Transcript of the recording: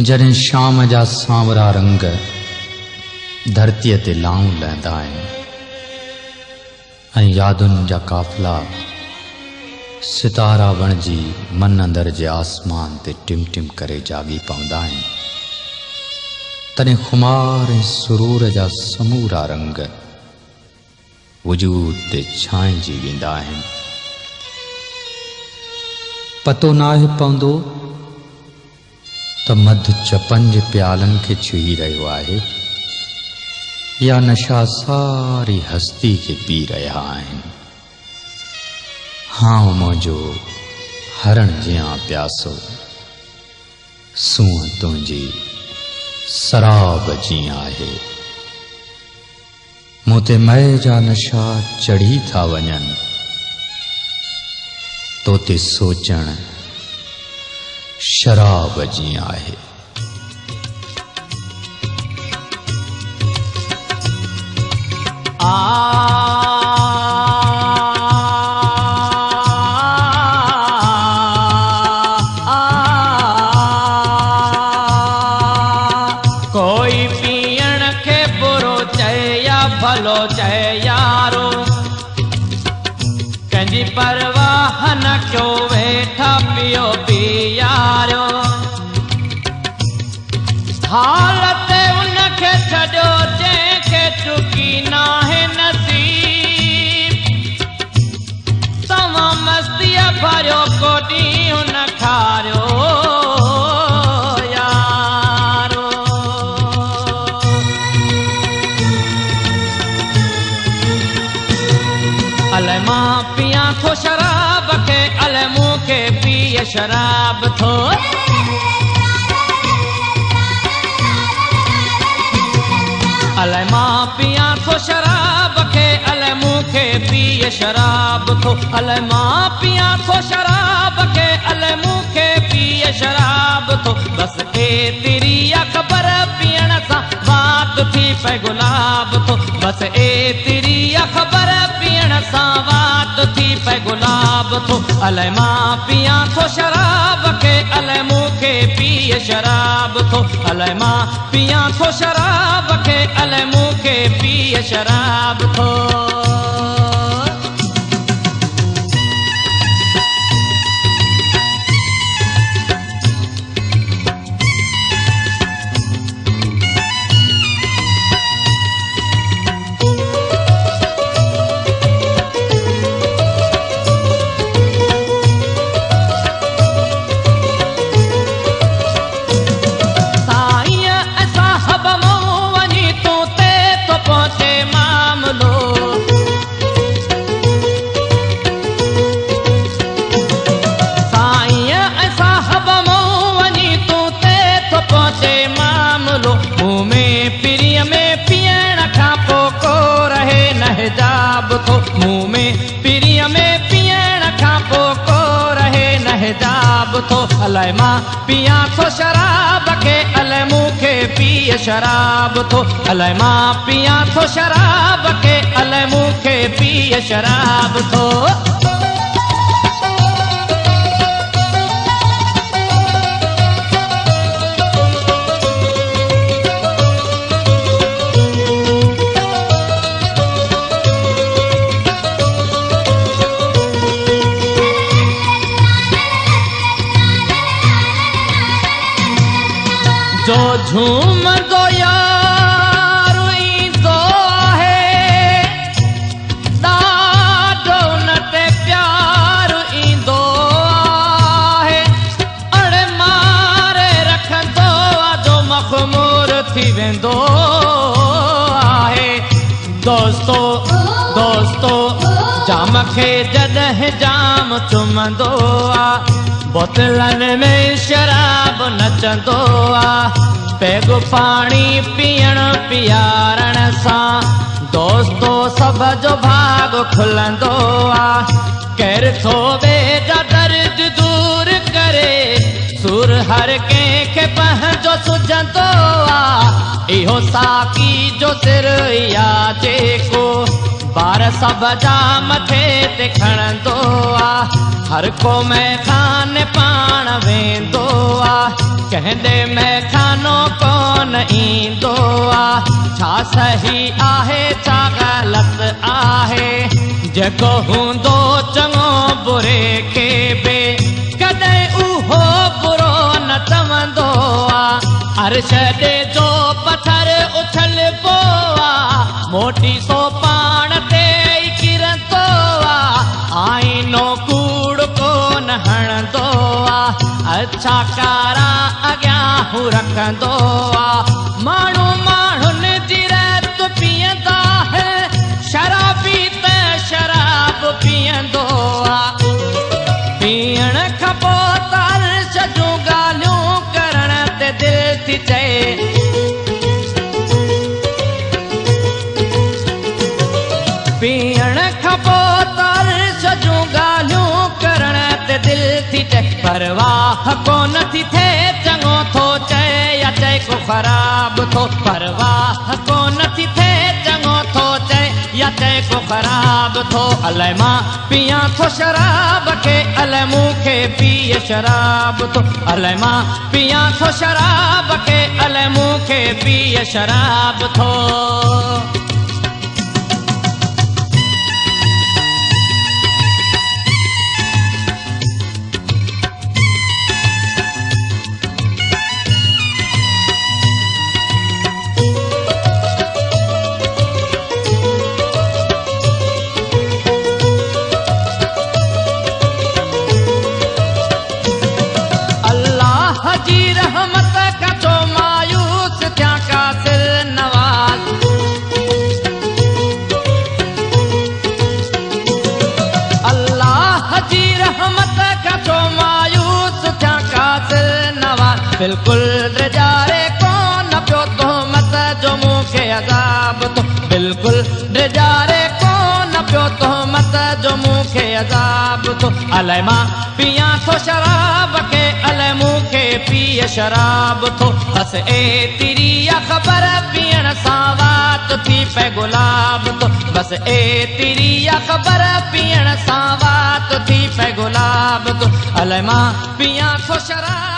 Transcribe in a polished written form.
जॾहिं शाम जा सांवरा रंग धरतीअ ते लाऊं लहंदा आहिनि ऐं यादुनि जा काफ़िला सितारा बणिजी मन अंदर जे आसमान ते टिम टिम करे जागी पवंदा आहिनि, तॾहिं खुमार ऐं सुरूर जा समूरा रंग वजूद ते छांइजी वेंदा आहिनि। पतो नाहे पवंदो त मधु चपनि जे प्यालनि खे छुही रहियो आहे या नशा सारी हस्ती खे पी रहिया आहिनि। हाँ मुंहिंजो हरण जियां प्यासो, सूंहं तुंहिंजी शराब जियां आहे। मूं ते मए जा नशा चढ़ी था वञनि, तो ते सोचण शराब जियां आहे। कोई पीअण खे बुरो चए या भलो चए यारो, कंहिंजी परवाह न कयो, वेठा पियो पी यारो। हालत उनखे छॾियो जंहिंखे चुकी नाहे नसीब, तव्हां मस्तीअ भरियो को ॾींहुं न खारियो यारो। अलाए मां पियां थो शराब खे, अलाए मूंखे पीए शराब थो। अलाए मां पियां थो शराब खे, अलाए मूंखे पीए शराब थो। अलाए मां पियां थो शराब खे, अलाए मूंखे पीए शराब थो। बस एतिरी ख़बर पीअण सां वात थी पए गुलाब थो। बस एतिरी ख़बर पीअण सां वात थी पए गुलाब थो। अलाए मां पियां थो शराब खे, अलाए मूंखे पीए शराब थो। अलाए मां पियां थो शराब खे, अलाए मूंखे पीए शराब थो। मुंह में पिरीअ में पीअण खां पोइ को रहे न हिजाब थो। अलाए मां पियां थो शराब खे, अलाए मूंखे पीए शराब थो। अलाए मां पियां थो शराब खे, अलाए मूंखे पीए शराब थो। जो झूमंदो यारो ईंदो आहे, ॾाढो उन ते प्यारु ईंदो आहे। अड़े मारे रखंदो आहे जो मख़मूर थी वेंदो आहे। दोस्तो दोस्तो जाम खे जॾहिं जाम चुमंदो आहे, बोतलनि में शराब नचंदो आहे। पैग पाणी पीअण पीआरण सां दोस्तो सभ जो भाग खुलंदो आहे। केरु थो ॿिए जा दर्द दूर करे, सुर हर कंहिंखे पंहिंजो सुझंदो आहे। इहो साकी जो सिर या जेको बार सब जा मथे ते खणंदो आ हर को मैं खाने पाण वेंदो आ कहंदे मैं खानो कोन ईंदो आ छा सही आहे छा ग़लत आहे जेको हूंदो चङो बुरे खे बि कॾहिं उहो बुरो न चवंदो आ अर्श ॾे जो पथर उछलबो आ मोटी सो पाण ते ई किरंदो आ आईनो कूड़ कोन हणंदो आ अच्छा कारा अॻियां हू रखंदो आ माण्हू माण्हुनि जी रत पीअंदा है शराबी त शराब पीअंदो आ पीअण खां पोइ त अर्श जूं ॻाल्हियूं करण ते दिलि थी चए पीअण खां पोइ त अर्श जूं ॻाल्हियूं करण ते दिलि थी चए परवाह कोन थी थिए चङो थो चए या चए को ख़राब थो परवाह कोन थी थिए चङो थो चए या चए को ख़राब थो अलाए मां पियां थो शराब खे अलाए मूंखे पीए शराब थो अलाए मां पियां थो शराब खे अलाए मूंखे पीए शराब थो बिल्कुल ड्रिजारे कोन पियो तोहमत जो मूंखे अज़ाब थो बिल्कुल ड्रिजारे कोन पियो तोहमत जो मूंखे अज़ाब थो अलाए मां पियां थो शराब खे अलाए मूंखे पीए शराब थो बस एतिरी ख़बर पीअण सां वात थी पए गुलाब थो बस एतिरी ख़बर पीअण सां वात थी पए गुलाब थो अलाए मां पियां थो शराब